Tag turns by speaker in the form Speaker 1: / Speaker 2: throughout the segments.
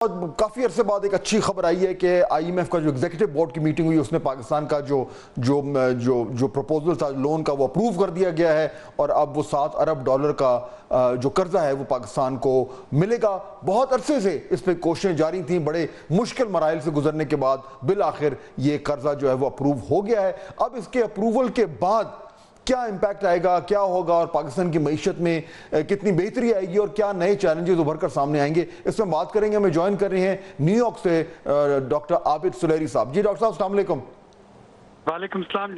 Speaker 1: کافی عرصے بعد ایک اچھی خبر آئی ہے کہ آئی ایم ایف کا جو ایگزیکٹو بورڈ کی میٹنگ ہوئی اس نے پاکستان کا جو پروپوزل تھا لون کا وہ اپروو کر دیا گیا ہے اور اب وہ $7 ارب کا جو قرضہ ہے وہ پاکستان کو ملے گا۔ بہت عرصے سے اس پہ کوششیں جاری تھیں، بڑے مشکل مراحل سے گزرنے کے بعد بالآخر یہ قرضہ جو ہے وہ اپروو ہو گیا ہے۔ اب اس کے اپروول کے بعد کیا امپیکٹ آئے گا، کیا ہوگا اور پاکستان کی معیشت میں کتنی بہتری آئے گی اور کیا نئے چیلنجز ابھر کر سامنے آئیں گے، اس میں بات کریں گے۔ ہمیں جوائن کر رہے ہیں نیو یارک سے ڈاکٹر عابد سلیری صاحب۔ جی ڈاکٹر صاحب السلام علیکم۔
Speaker 2: وعلیکم السلام۔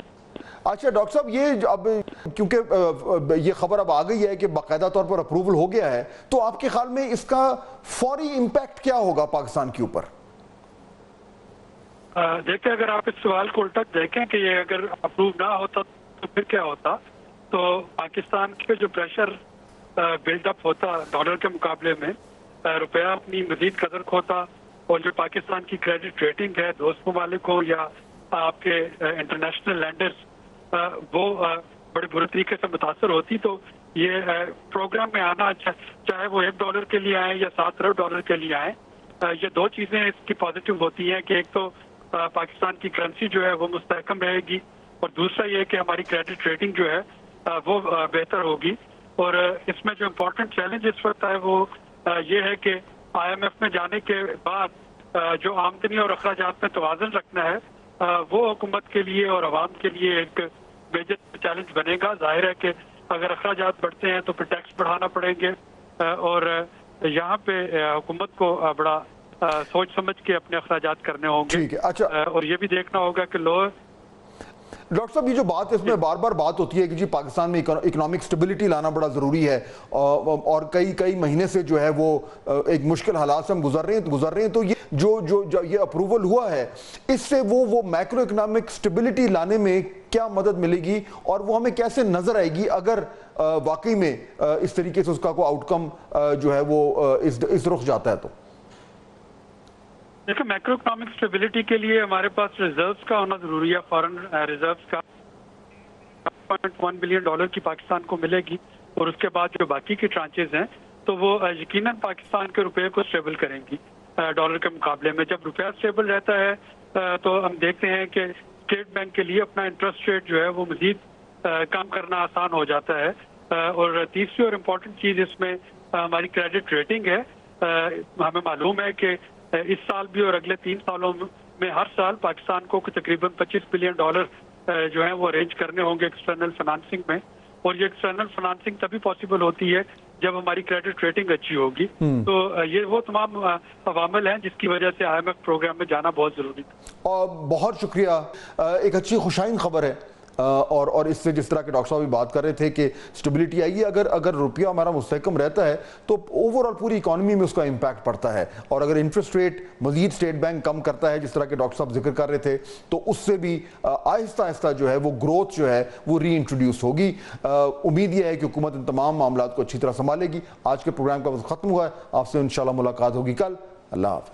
Speaker 1: اچھا ڈاکٹر صاحب، یہ اب کیونکہ یہ خبر اب آ گئی ہے کہ باقاعدہ طور پر اپروول ہو گیا ہے، تو آپ کے خیال میں اس کا فوری امپیکٹ کیا ہوگا پاکستان کے اوپر؟
Speaker 2: دیکھیں، اگر آپ اس سوال کو الٹا دیکھیں کہ یہ اگر اپروو نہ ہوتا تو پھر کیا ہوتا، تو پاکستان کے جو پریشر بلڈ اپ ہوتا ڈالر کے مقابلے میں، روپیہ اپنی مزید قدر کھوتا اور جو پاکستان کی کریڈٹ ریٹنگ ہے دوست ممالک ہوں یا آپ کے انٹرنیشنل لینڈرز، وہ بڑے برے طریقے سے متاثر ہوتی۔ تو یہ پروگرام میں آنا، چاہے وہ $1 کے لیے آئیں یا $7 ارب کے لیے آئیں، یہ دو چیزیں اس کی پازیٹیو ہوتی ہیں کہ ایک تو پاکستان کی کرنسی جو ہے وہ مستحکم رہے گی اور دوسرا یہ کہ ہماری کریڈٹ ریٹنگ جو ہے وہ بہتر ہوگی۔ اور اس میں جو امپورٹنٹ چیلنج اس وقت ہے وہ یہ ہے کہ آئی ایم ایف میں جانے کے بعد جو آمدنی اور اخراجات میں توازن رکھنا ہے وہ حکومت کے لیے اور عوام کے لیے ایک میجر چیلنج بنے گا۔ ظاہر ہے کہ اگر اخراجات بڑھتے ہیں تو پھر ٹیکس بڑھانا پڑیں گے اور یہاں پہ حکومت کو بڑا سوچ سمجھ کے اپنے اخراجات کرنے ہوں گے۔
Speaker 1: اچھا،
Speaker 2: اور یہ بھی دیکھنا ہوگا کہ
Speaker 1: ڈاکٹر صاحب یہ جو بات اس میں بار بار بات ہوتی ہے کہ جی پاکستان میں اکنامک سٹیبلٹی لانا بڑا ضروری ہے اور کئی مہینے سے جو ہے وہ ایک مشکل حالات سے ہم گزر رہے ہیں، تو یہ جو یہ اپروول ہوا ہے اس سے وہ میکرو اکنامک سٹیبلٹی لانے میں کیا مدد ملے گی اور وہ ہمیں کیسے نظر آئے گی اگر واقعی میں اس طریقے سے اس کا کوئی آؤٹ کم جو ہے وہ اس رخ جاتا ہے؟ تو
Speaker 2: دیکھیں، میکرو اکنامک اسٹیبلٹی کے لیے ہمارے پاس ریزروز کا ہونا ضروری ہے۔ فارن ریزروز کا $1 بلین کی پاکستان کو ملے گی اور اس کے بعد جو باقی کی ٹرانچز ہیں تو وہ یقیناً پاکستان کے روپے کو اسٹیبل کریں گی ڈالر کے مقابلے میں۔ جب روپیہ اسٹیبل رہتا ہے تو ہم دیکھتے ہیں کہ اسٹیٹ بینک کے لیے اپنا انٹرسٹ ریٹ جو ہے وہ مزید کم کرنا آسان ہو جاتا ہے۔ اور تیسری اور امپورٹنٹ چیز اس میں ہماری کریڈٹ ریٹنگ ہے۔ ہمیں معلوم ہے کہ اس سال بھی اور اگلے 3 سالوں میں ہر سال پاکستان کو تقریباً $25 بلین جو ہیں وہ ارینج کرنے ہوں گے ایکسٹرنل فنانسنگ میں، اور یہ ایکسٹرنل فنانسنگ تبھی پاسبل ہوتی ہے جب ہماری کریڈٹ ریٹنگ اچھی ہوگی۔ تو یہ وہ تمام عوامل ہیں جس کی وجہ سے آئی ایم ایف پروگرام میں جانا بہت ضروری ہے۔
Speaker 1: اور بہت شکریہ، ایک اچھی خوشائند خبر ہے اور اس سے جس طرح کے ڈاکٹر صاحب بھی بات کر رہے تھے کہ سٹیبلٹی آئی ہے، اگر روپیہ ہمارا مستحکم رہتا ہے تو اوورآل پوری اکانومی میں اس کا امپیکٹ پڑتا ہے، اور اگر انٹرسٹ ریٹ مزید اسٹیٹ بینک کم کرتا ہے جس طرح کے ڈاکٹر صاحب ذکر کر رہے تھے تو اس سے بھی آہستہ آہستہ جو ہے وہ گروتھ جو ہے وہ ری انٹروڈیوس ہوگی۔ امید یہ ہے کہ حکومت ان تمام معاملات کو اچھی طرح سنبھالے گی۔ آج کے پروگرام کا وقت ختم ہوا ہے، آپ سے انشاءاللہ ملاقات ہوگی کل۔ اللہ حافظ۔